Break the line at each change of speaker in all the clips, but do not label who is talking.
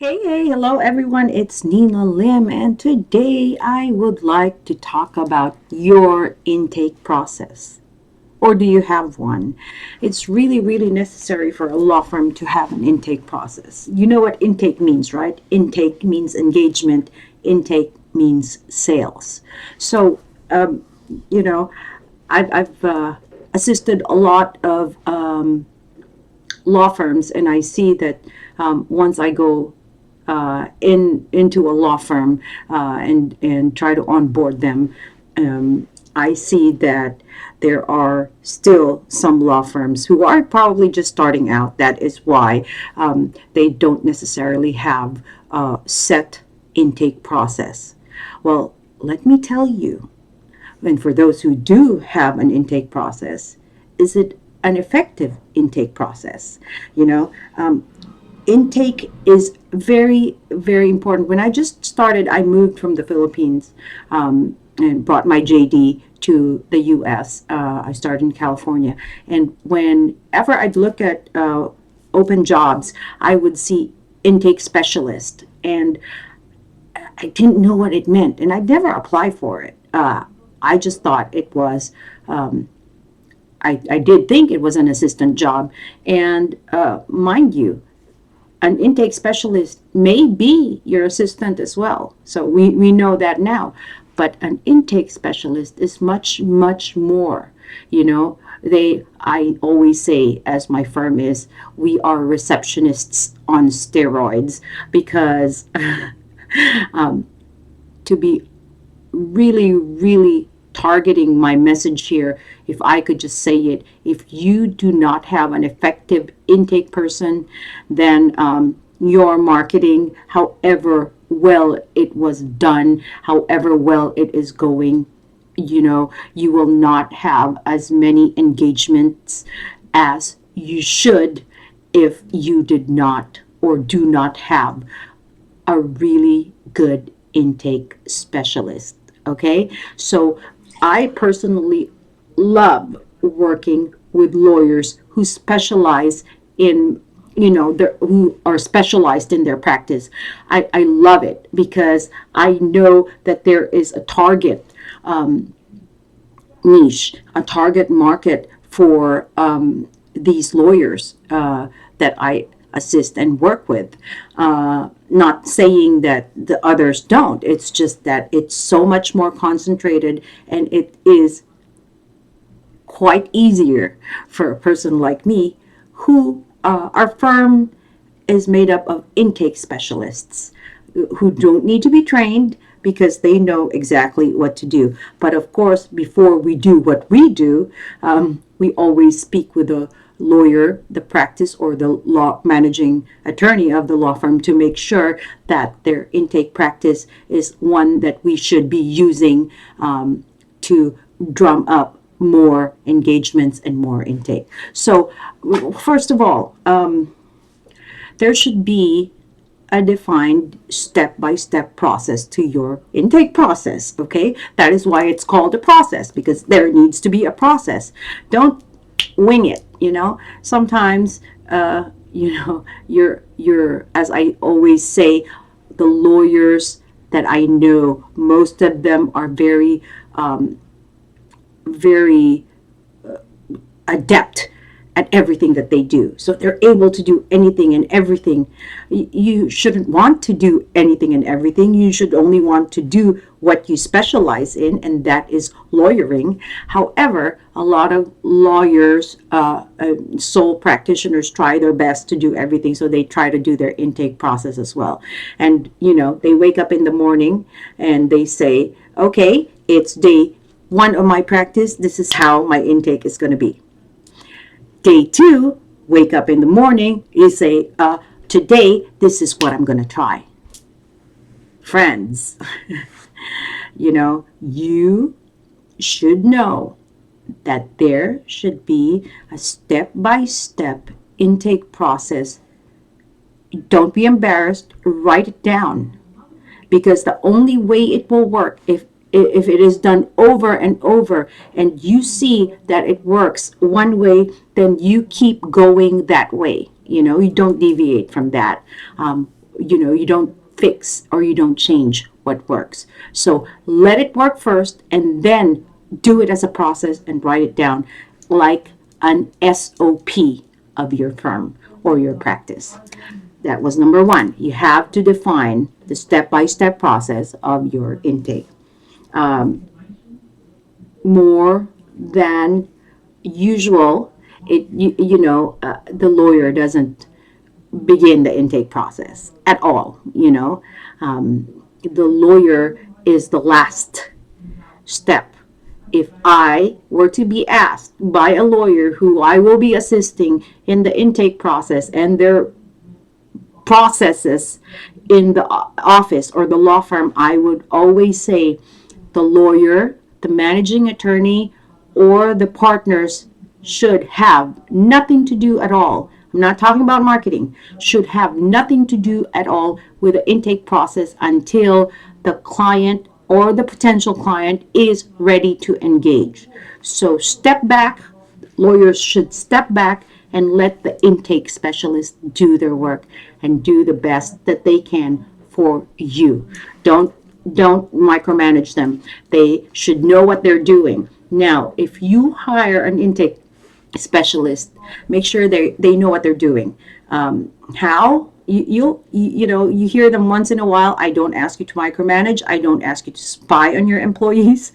Hey, hello everyone. It's Nina Lim, and today I would like to talk about your intake process. Or do you have one? It's really necessary for a law firm to have an intake process. You know what intake means, right? Intake means engagement, intake means sales. So, um, you know, I've assisted a lot of law firms, and I see that once I go into a law firm and try to onboard them, I see that there are still some law firms who are probably just starting out. That is why they don't necessarily have a set intake process. Well, let me tell you, and for those who do have an intake process, is it an effective intake process? You know, intake is very important. When I just started, I moved from the Philippines and brought my JD to the US. I started in California, and whenever I'd look at open jobs, I would see intake specialist, and I didn't know what it meant, and I'd never apply for it. I just thought it was. I did think it was an assistant job, and mind you, an intake specialist may be your assistant as well. So we know that now. But an intake specialist is much more. You know, I always say, as my firm is, we are receptionists on steroids because to be really targeting my message here, if I could just say it, if you do not have an effective intake person, then your marketing, however well it was done, however well it is going, you will not have as many engagements as you should if you did not or do not have a really good intake specialist. Okay, so I personally love working with lawyers who specialize in, who are specialized in their practice. I love it because I know that there is a target niche, a target market for these lawyers that I assist and work with. Not saying that the others don't, it's just that it's so much more concentrated, and it is quite easier for a person like me who our firm is made up of intake specialists who don't need to be trained because they know exactly what to do. But of course, before we do what we do, we always speak with the lawyer, the practice, or the law managing attorney of the law firm to make sure that their intake practice is one that we should be using to drum up more engagements and more intake. So, first of all, there should be a defined step-by-step process to your intake process. Okay, that is why it's called a process, because there needs to be a process. Don't wing it. Sometimes you're as I always say, the lawyers that I know, most of them are very adept at everything that they do. So they're able to do anything and everything. You shouldn't want to do anything and everything. You should only want to do what you specialize in, and that is lawyering. However, a lot of lawyers, sole practitioners, try their best to do everything. So they try to do their intake process as well. And, they wake up in the morning and they say, okay, it's day one of my practice. This is how my intake is going to be. Day two, wake up in the morning, you say, today, this is what I'm going to try. Friends, you should know that there should be a step-by-step intake process. Don't be embarrassed. Write it down, because the only way it will work, if it is done over and over and you see that it works one way, then you keep going that way. You don't deviate from that. you don't fix or you don't change what works. So let it work first and then do it as a process and write it down like an SOP of your firm or your practice. That was number one. You have to define the step-by-step process of your intake. More than usual, the lawyer doesn't begin the intake process at all. The lawyer is the last step. If I were to be asked by a lawyer who I will be assisting in the intake process and their processes in the office or the law firm, I would always say the lawyer, the managing attorney, or the partners should have nothing to do at all. I'm not talking about marketing, should have nothing to do at all with the intake process until the client or the potential client is ready to engage. So step back, lawyers should step back and let the intake specialist do their work and do the best that they can for you. Don't micromanage them. They should know what they're doing. Now, if you hire an intake specialist, make sure they know what they're doing. How? You hear them once in a while. I don't ask you to micromanage. I don't ask you to spy on your employees.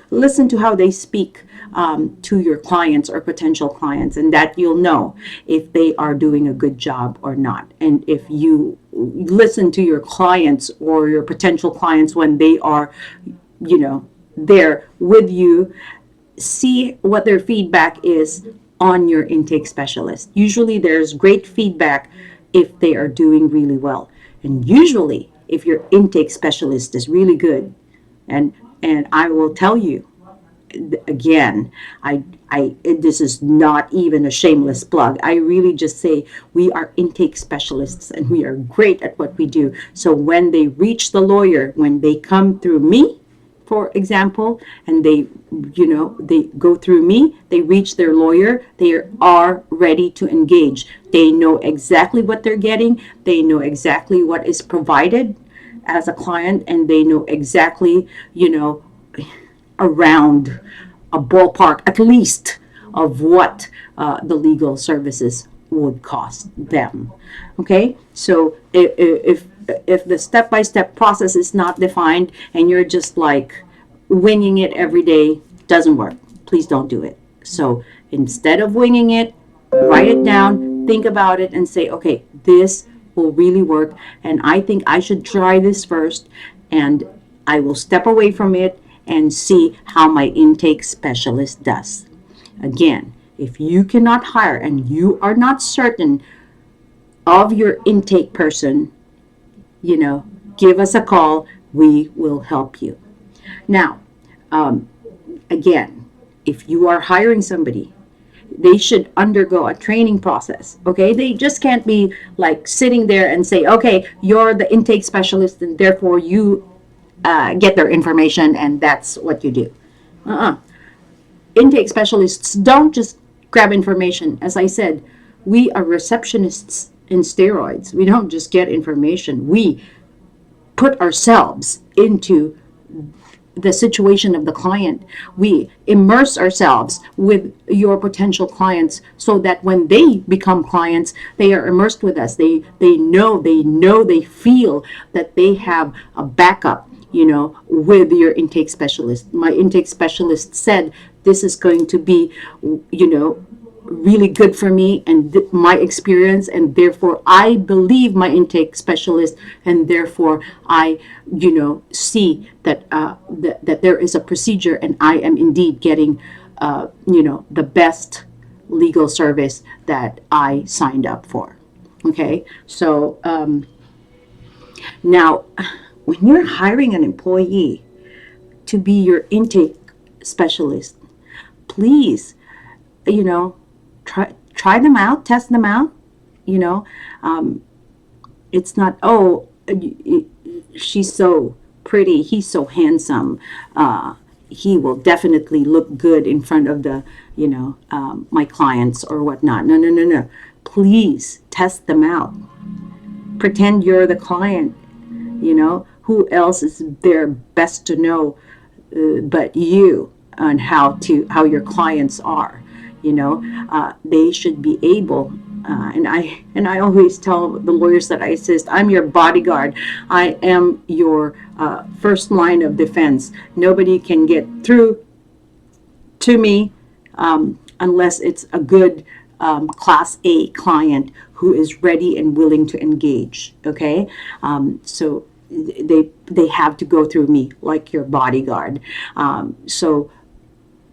Listen to how they speak to your clients or potential clients, and that you'll know if they are doing a good job or not. And if you listen to your clients or your potential clients when they are, there with you, see what their feedback is on your intake specialist. Usually there's great feedback if they are doing really well. And usually if your intake specialist is really good, and I will tell you again, this is not even a shameless plug. I really just say we are intake specialists and we are great at what we do. So when they reach the lawyer, when they come through me, for example, and they go through me, they reach their lawyer, they are ready to engage. They know exactly what they're getting. They know exactly what is provided as a client, and they know exactly, around a ballpark at least of what the legal services would cost them. Okay, so if the step-by-step process is not defined and you're just like winging it every day, doesn't work. Please don't do it. So instead of winging it, write it down, think about it, and say, okay, this will really work, and I think I should try this first, and I will step away from it and see how my intake specialist does. Again, if you cannot hire and you are not certain of your intake person, give us a call. We will help you. Now, again, if you are hiring somebody, they should undergo a training process. Okay, they just can't be like sitting there and say, okay, you're the intake specialist and therefore you get their information and that's what you do. Intake specialists don't just grab information. As I said, we are receptionists in steroids. We don't just get information. We put ourselves into the situation of the client. We immerse ourselves with your potential clients so that when they become clients, they are immersed with us. They feel that they have a backup, with your intake specialist. My intake specialist said this is going to be, really good for me and my experience, and therefore I believe my intake specialist, and therefore I see that that there is a procedure and I am indeed getting the best legal service that I signed up for. Okay, so now when you're hiring an employee to be your intake specialist, please try them out, test them out. It's not, oh, she's so pretty, he's so handsome, he will definitely look good in front of the my clients or whatnot. No. Please test them out. pretend you're the client. Who else is there best to know but you on how your clients are? They should be able. And I always tell the lawyers that I assist, I'm your bodyguard. I am your first line of defense. Nobody can get through to me unless it's a good Class A client who is ready and willing to engage. Okay, so they have to go through me like your bodyguard. So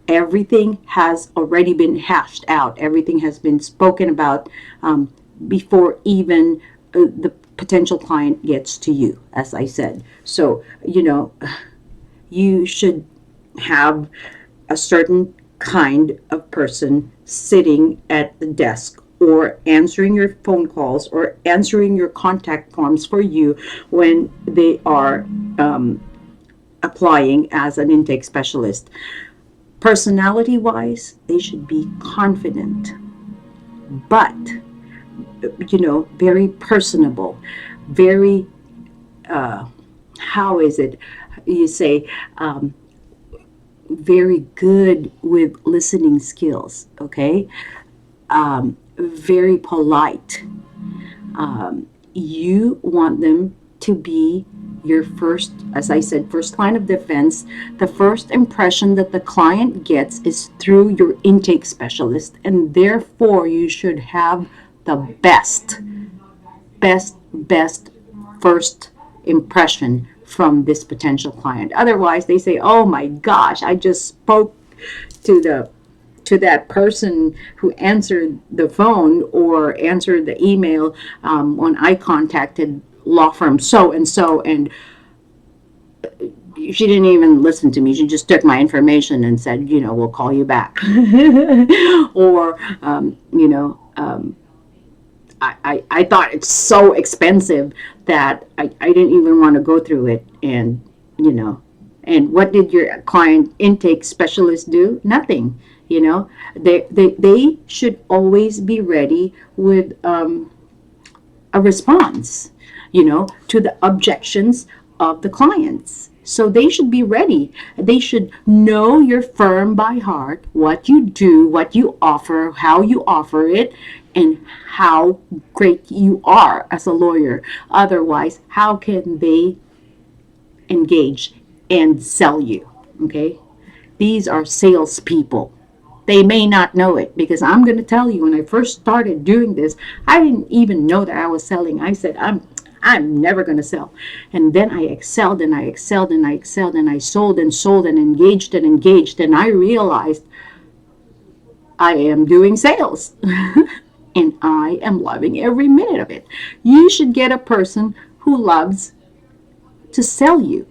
everything has already been hashed out. Everything has been spoken about before even the potential client gets to you, as I said. So you should have a certain kind of person sitting at the desk or answering your phone calls or answering your contact forms for you when they are applying as an intake specialist. Personality wise, they should be confident, but very personable, very how is it you say, very good with listening skills. Okay, very polite. You want them to be your first, as I said, first line of defense. The first impression that the client gets is through your intake specialist, and therefore you should have the best first impression from this potential client. Otherwise, they say, "Oh my gosh, I just spoke to that person who answered the phone or answered the email when I contacted law firm so and so, and she didn't even listen to me. She just took my information and said, we'll call you back." Or, I thought it's so expensive that I didn't even want to go through it. And what did your client intake specialist do? Nothing. They should always be ready with a response, to the objections of the clients. So they should be ready. They should know your firm by heart, what you do, what you offer, how you offer it, and how great you are as a lawyer. Otherwise, how can they engage and sell you? Okay? These are salespeople. They may not know it, because I'm going to tell you, when I first started doing this, I didn't even know that I was selling. I said, I'm never going to sell. And then I excelled and I excelled and I excelled, and I sold and sold and engaged, and I realized I am doing sales. And I am loving every minute of it. You should get a person who loves to sell you.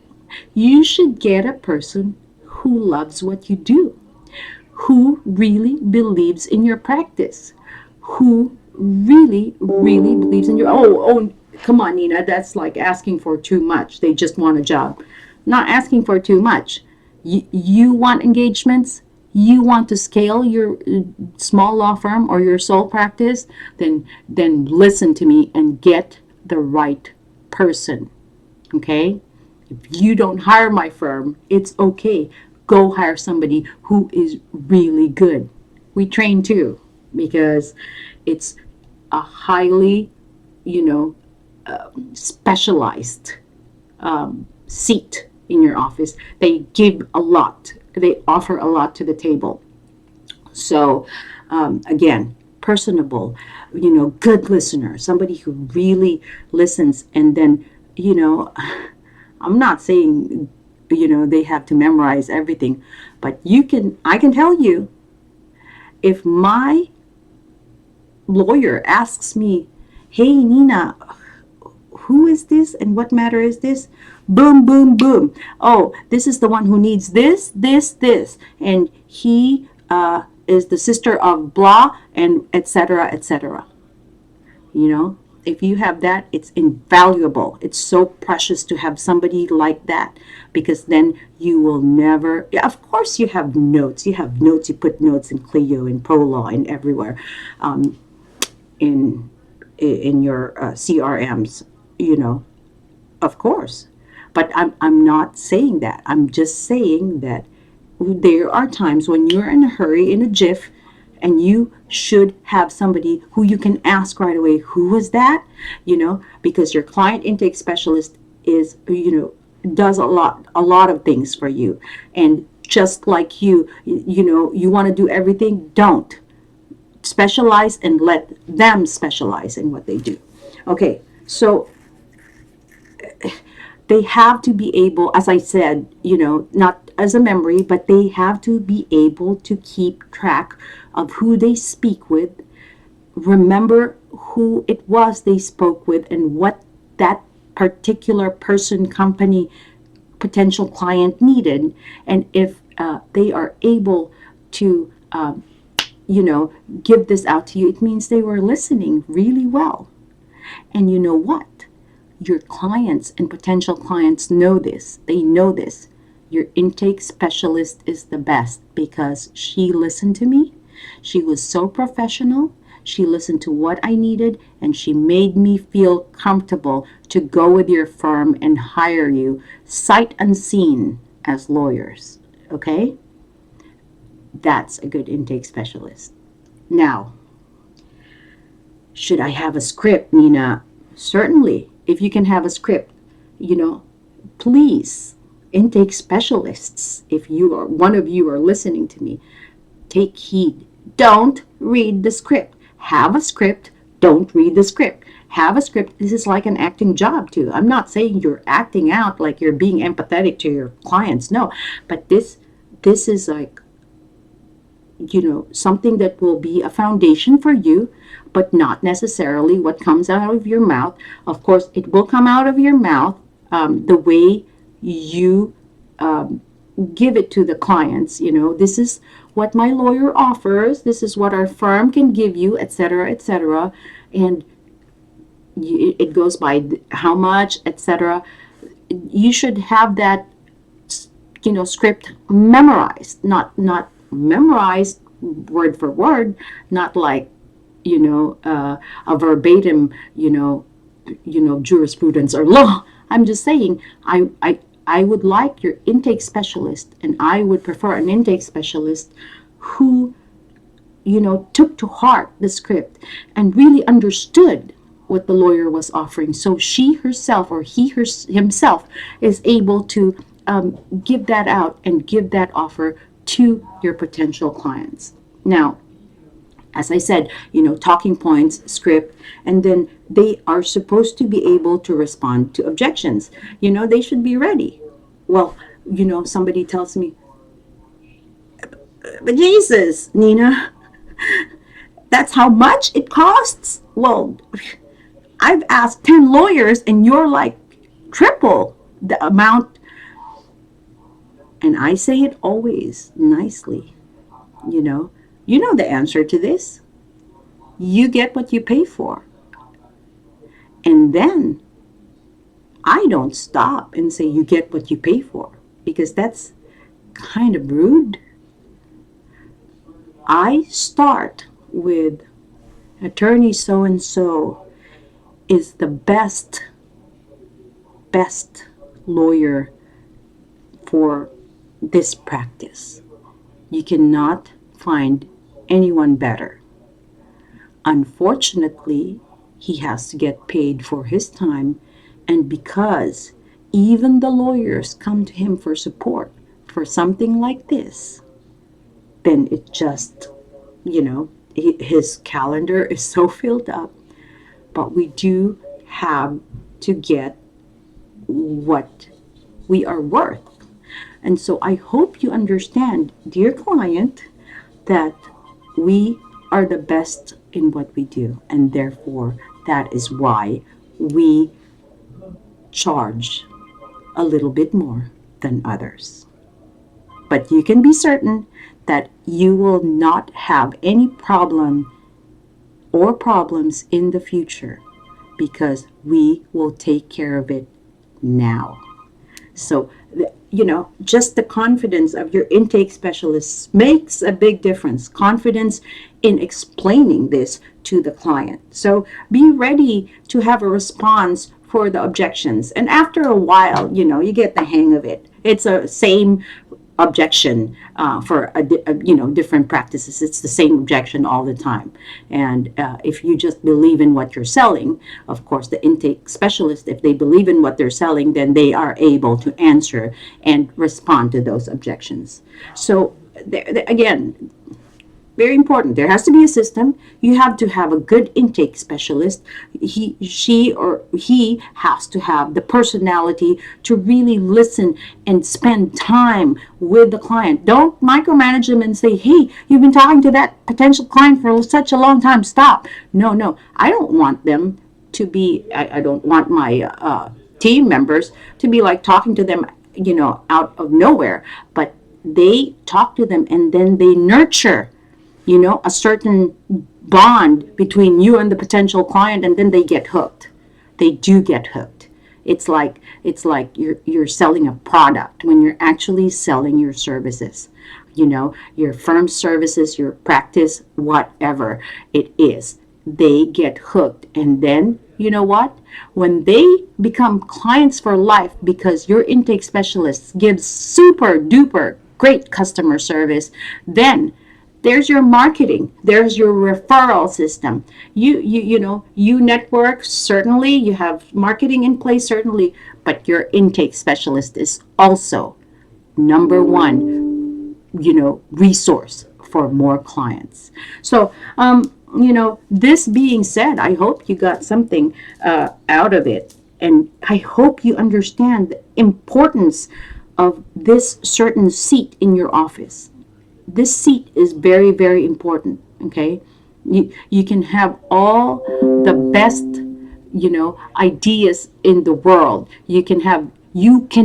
You should get a person who loves what you do, who really believes in your practice, who really believes in your, oh, come on, Nina, that's like asking for too much. They just want a job. Not asking for too much. You want engagements? You want to scale your small law firm or your sole practice? Then listen to me and get the right person. Okay? If you don't hire my firm, it's okay. Go hire somebody who is really good. We train too, because it's a highly, specialized seat in your office. They give a lot. They offer a lot to the table. So, again, personable, good listener, somebody who really listens. And then, I'm not saying, they have to memorize everything, but I can tell you, if my lawyer asks me, "Hey, Nina, who is this and what matter is this?" Boom, boom, boom. Oh, this is the one who needs this, and he is the sister of blah, and etc., etc. If you have that, it's invaluable. It's so precious to have somebody like that, because then you will never, yeah, of course you have notes. You put notes in Clio, in Pro Law, and everywhere. In in your CRMs, you know, of course. But I'm not saying that. I'm just saying that there are times when you're in a hurry, in a jiff, and you should have somebody who you can ask right away, who was that? You know, because your client intake specialist is, you know, does a lot of things for you. And just like you know, you want to do everything, don't. Specialize and let them specialize in what they do. Okay, so they have to be able, as I said, you know, not as a memory, but they have to be able to keep track of who they speak with, remember who it was they spoke with, and what that particular person, company, potential client needed. And if they are able to, you know, give this out to you, it means they were listening really well. And you know what? Your clients and potential clients know this. They know this. Your intake specialist is the best because she listened to me. She was so professional. She listened to what I needed and she made me feel comfortable to go with your firm and hire you sight unseen as lawyers. Okay? That's a good intake specialist. Now, should I have a script, Nina? Certainly. If you can have a script, you know, please, intake specialists, if you are one of you are listening to me, take heed. Don't read the script. Have a script. Don't read the script. Have a script. This is like an acting job too. I'm not saying you're acting out like you're being empathetic to your clients. No, but this is like, you know, something that will be a foundation for you, but not necessarily what comes out of your mouth. Of course, it will come out of your mouth the way you give it to the clients. You know, this is what my lawyer offers, this is what our firm can give you, etc., etc. And it goes by how much, etc. You should have that, you know, script memorized, not memorized word for word, not like, you know, a verbatim, jurisprudence or law. I'm just saying, I would like your intake specialist, and I would prefer an intake specialist who, you know, took to heart the script and really understood what the lawyer was offering. So she herself or himself is able to give that out and give that offer to your potential clients. Now, as I said, you know, talking points, script, and then they are supposed to be able to respond to objections. You know, they should be ready. Well, you know, somebody tells me, but Jesus, Nina, that's how much it costs? Well, I've asked 10 lawyers and you're like triple the amount. And I say it always nicely, you know. You know the answer to this. You get what you pay for. And then I don't stop and say you get what you pay for, because that's kind of rude. I start with attorney so and so is the best lawyer for this practice. You cannot find anyone better. Unfortunately, he has to get paid for his time, and because even the lawyers come to him for support for something like this, then it just, you know, his calendar is so filled up. But we do have to get what we are worth. And so I hope you understand, dear client, that we are the best in what we do. And therefore, that is why we charge a little bit more than others. But you can be certain that you will not have any problem or problems in the future, because we will take care of it now. So just the confidence of your intake specialists makes a big difference. Confidence in explaining this to the client. So be ready to have a response for the objections. And after a while, you get the hang of it. It's a same objection for different practices. It's the same objection all the time. And if you just believe in what you're selling, of course, the intake specialist, if they believe in what they're selling, then they are able to answer and respond to those objections. So again, very important. There has to be a system. You have to have a good intake specialist. She or he has to have the personality to really listen and spend time with the client. Don't micromanage them and say, hey, you've been talking to that potential client for such a long time. Stop. No, no. I don't want them to be, I don't want my team members to be like talking to them, out of nowhere. But they talk to them and then they nurture a certain bond between you and the potential client, and then they get hooked. They do get hooked. It's like you're selling a product when you're actually selling your services. Your firm services, your practice, whatever it is. They get hooked, and then you know what? When they become clients for life because your intake specialist gives super duper great customer service, then there's your marketing, there's your referral system. You network, certainly you have marketing in place, certainly, but your intake specialist is also number one resource for more clients. So this being said, I hope you got something out of it, and I hope you understand the importance of this certain seat in your office. This seat is very, very important. Okay, you can have all the best ideas in the world. You can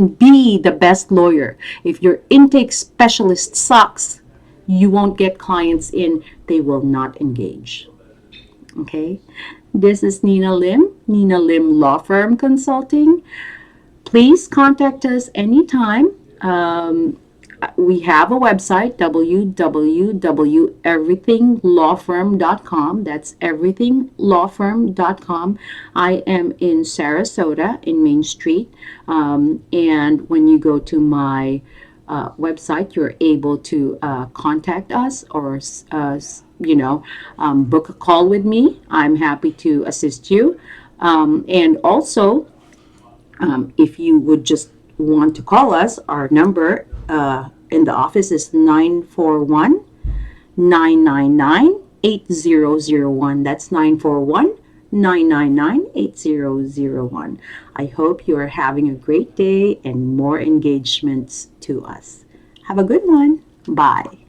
be the best lawyer. If your intake specialist sucks, you won't get clients in. They will not engage. Okay, this is Nina Lim Law Firm Consulting. Please contact us anytime. We have a website, www.everythinglawfirm.com. That's everythinglawfirm.com. I am in Sarasota in Main Street. And when you go to my website, you're able to contact us or, book a call with me. I'm happy to assist you. And also, if you would just want to call us, our number in the office is 941-999-8001. That's 941-999-8001. I hope you are having a great day and more engagements to us. Have a good one. Bye.